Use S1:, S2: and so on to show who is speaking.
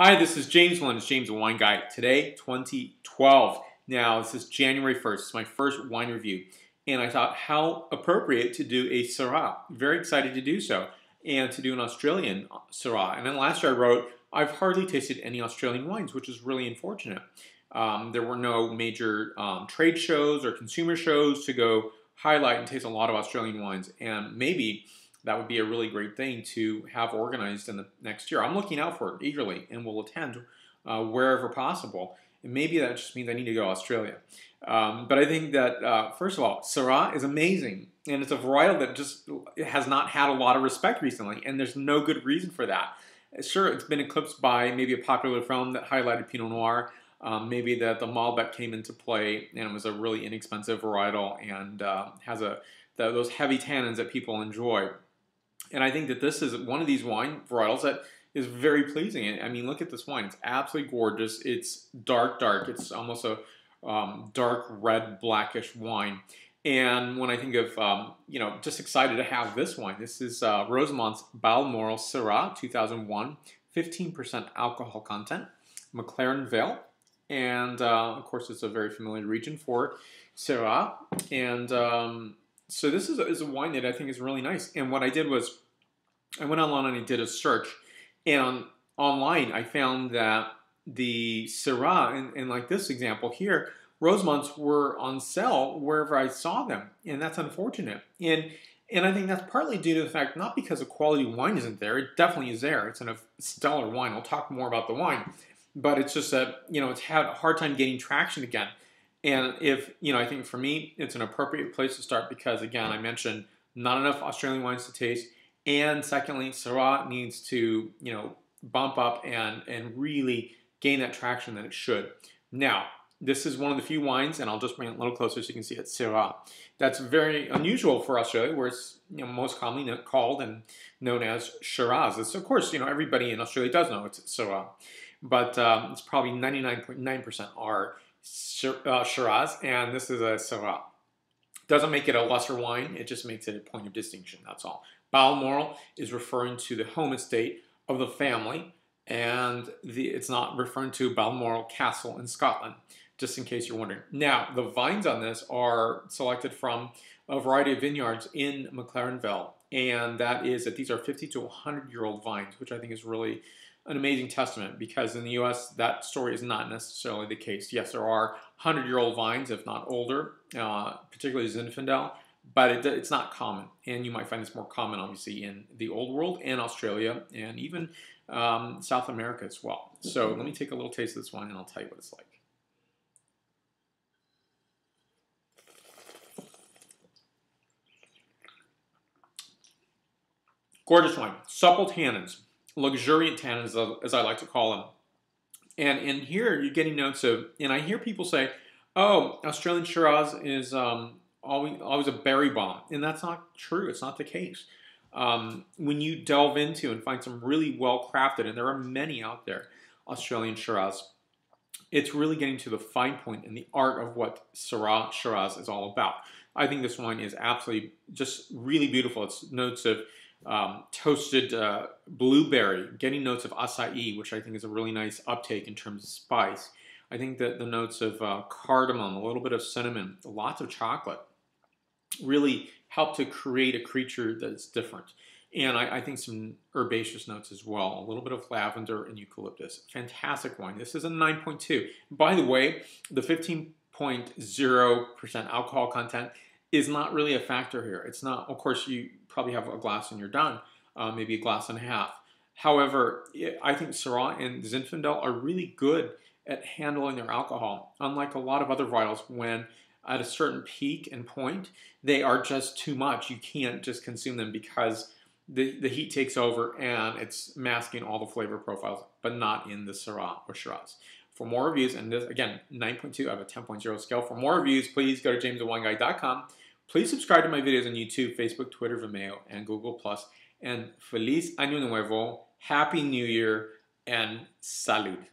S1: Hi, this is James Melendez, James the Wine Guy. Today, 2012. Now, this is January 1st. It's my first wine review. And I thought how appropriate to do a Syrah. Very excited to do so. And to do an Australian Syrah. And then last year I wrote, I've hardly tasted any Australian wines, which is really unfortunate. There were no major trade shows or consumer shows to go highlight and taste a lot of Australian wines. And maybe that would be a really great thing to have organized in the next year. I'm looking out for it eagerly and will attend wherever possible. And maybe that just means I need to go to Australia. But I think that, first of all, Syrah is amazing. And it's a varietal that just has not had a lot of respect recently. And there's no good reason for that. Sure, it's been eclipsed by maybe a popular film that highlighted Pinot Noir. Maybe that the Malbec came into play and it was a really inexpensive varietal and has those heavy tannins that people enjoy. And I think that this is one of these wine varietals that is very pleasing. I mean, look at this wine. It's absolutely gorgeous. It's dark. It's almost a dark red, blackish wine. And when I think of, just excited to have this wine, this is Rosemont's Balmoral Syrah 2001, 15% alcohol content, McLaren Vale. And, of course, it's a very familiar region for Syrah. And so this is a wine that I think is really nice. And what I did was I went online and I did a search. And online I found that the Syrah, and like this example here, Rosemonts were on sale wherever I saw them. And that's unfortunate. And I think that's partly due to the fact, not because the quality wine isn't there. It definitely is there. It's a stellar wine. I'll talk more about the wine. But it's just that, it's had a hard time getting traction again. And I think for me, it's an appropriate place to start because, again, I mentioned not enough Australian wines to taste. And secondly, Syrah needs to, bump up and really gain that traction that it should. Now, this is one of the few wines, and I'll just bring it a little closer so you can see it, Syrah. That's very unusual for Australia, where it's most commonly called and known as Shiraz. It's, of course, everybody in Australia does know it's Syrah. But it's probably 99.9% are Shiraz, and this is a Syrah. Doesn't make it a lesser wine, it just makes it a point of distinction, that's all. Balmoral is referring to the home estate of the family, and it's not referring to Balmoral Castle in Scotland, just in case you're wondering. Now, the vines on this are selected from a variety of vineyards in McLaren Vale, and that is that these are 50 to 100-year-old vines, which I think is really an amazing testament, because in the U.S. that story is not necessarily the case. Yes, there are 100-year-old vines, if not older, particularly Zinfandel, but it's not common. And you might find this more common, obviously, in the Old World and Australia and even South America as well. So let me take a little taste of this wine and I'll tell you what it's like. Gorgeous wine, supple tannins. Luxuriant tannins, as I like to call them. And in here, you're getting notes of, and I hear people say, oh, Australian Shiraz is always a berry bomb. And that's not true. It's not the case. When you delve into and find some really well-crafted, and there are many out there, Australian Shiraz, it's really getting to the fine point and the art of what Syrah Shiraz is all about. I think this wine is absolutely just really beautiful. It's notes of toasted blueberry, getting notes of acai, which I think is a really nice uptake in terms of spice. I think that the notes of cardamom, a little bit of cinnamon, lots of chocolate, really help to create a creature that's different. And I think some herbaceous notes as well, a little bit of lavender and eucalyptus. Fantastic wine. This is a 9.2. By the way, the 15.0% alcohol content is not really a factor here. It's not, of course, you probably have a glass and you're done, maybe a glass and a half. However, I think Syrah and Zinfandel are really good at handling their alcohol, unlike a lot of other varietals. When at a certain peak and point, they are just too much. You can't just consume them because the heat takes over and it's masking all the flavor profiles, but not in the Syrah or Shiraz. For more reviews, and this, again, 9.2 out of a 10.0 scale. For more reviews, please go to jamesthewineguy.com. Please subscribe to my videos on YouTube, Facebook, Twitter, Vimeo, and Google+. And Feliz Año Nuevo, Happy New Year, and Salud.